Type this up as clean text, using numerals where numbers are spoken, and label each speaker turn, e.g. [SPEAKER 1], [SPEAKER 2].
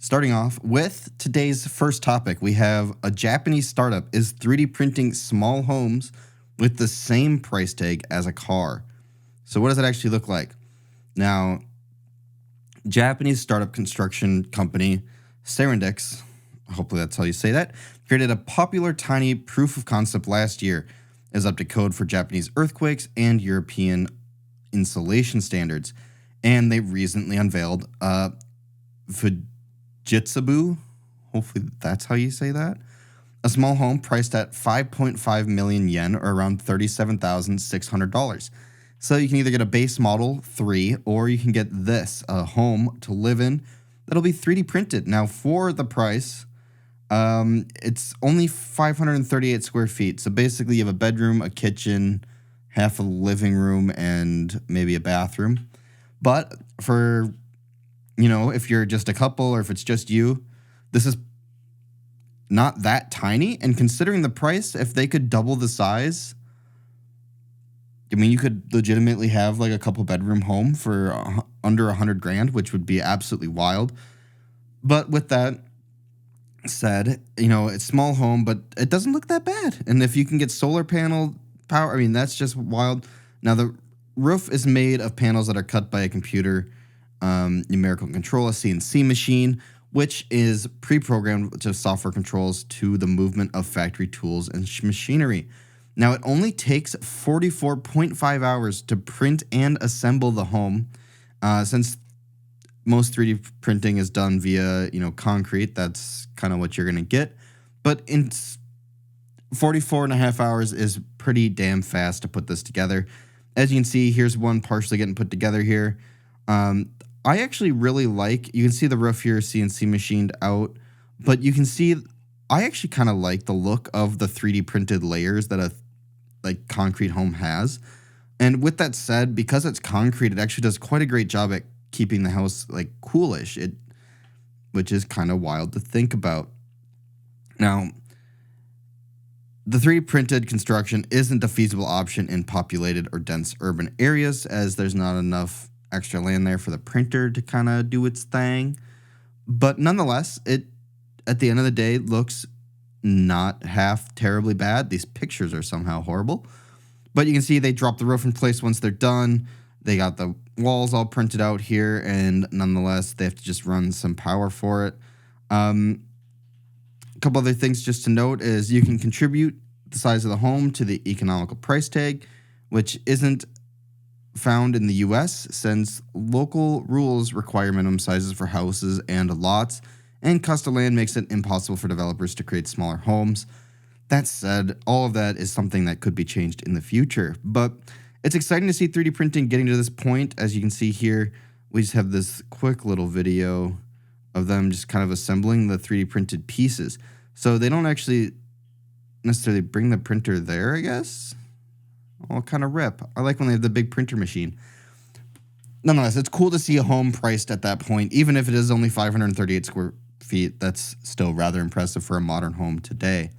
[SPEAKER 1] Starting off with today's first topic, we have a Japanese startup is 3D printing small homes with the same price tag as a car. So what does that actually look like? Now, Japanese startup construction company Serendix, hopefully that's how you say that, created a popular tiny proof of concept last year. It is up to code for Japanese earthquakes and European insulation standards. And they recently unveiled Fujitsubu, hopefully that's how you say that, a small home priced at 5.5 million yen, or around $37,600. So you can either get a base model 3, or you can get this, a home to live in that'll be 3D printed. Now, for the price, it's only 538 square feet. So basically you have a bedroom, a kitchen, half a living room, and maybe a bathroom. But for, if you're just a couple or if it's just you, this is not that tiny. And considering the price, if they could double the size, you could legitimately have like a couple bedroom home for under $100,000, which would be absolutely wild. But with that said, it's small home, but it doesn't look that bad. And if you can get solar panel power, that's just wild. Now, the roof is made of panels that are cut by a computer numerical control, a CNC machine, which is pre-programmed to software controls to the movement of factory tools and machinery. Now, it only takes 44.5 hours to print and assemble the home. Since most 3D printing is done via, concrete, that's kind of what you're going to get. But in 44 and a half hours is pretty damn fast to put this together. As you can see, here's one partially getting put together here. I actually really you can see the roof here, CNC machined out, but you can see, I actually kind of like the look of the 3D printed layers that a concrete home has. And with that said, because it's concrete, it actually does quite a great job at keeping the house coolish, which is kind of wild to think about. Now, the 3D printed construction isn't a feasible option in populated or dense urban areas, as there's not enough extra land there for the printer to kind of do its thing. But nonetheless, it, at the end of the day, looks not half terribly bad. These pictures are somehow horrible. But you can see they drop the roof in place once they're done. They got the walls all printed out here, and nonetheless, they have to just run some power for it. A couple other things just to note is you can contribute the size of the home to the economical price tag, which isn't found in the U.S. since local rules require minimum sizes for houses and lots, and cost of land makes it impossible for developers to create smaller homes. That said, all of that is something that could be changed in the future. But it's exciting to see 3D printing getting to this point. As you can see here, we just have this quick little video of them just kind of assembling the 3D printed pieces. So they don't actually necessarily bring the printer there, I guess. All kind of rip. I like when they have the big printer machine. Nonetheless, it's cool to see a home priced at that point, even if it is only 538 square feet. That's still rather impressive for a modern home today.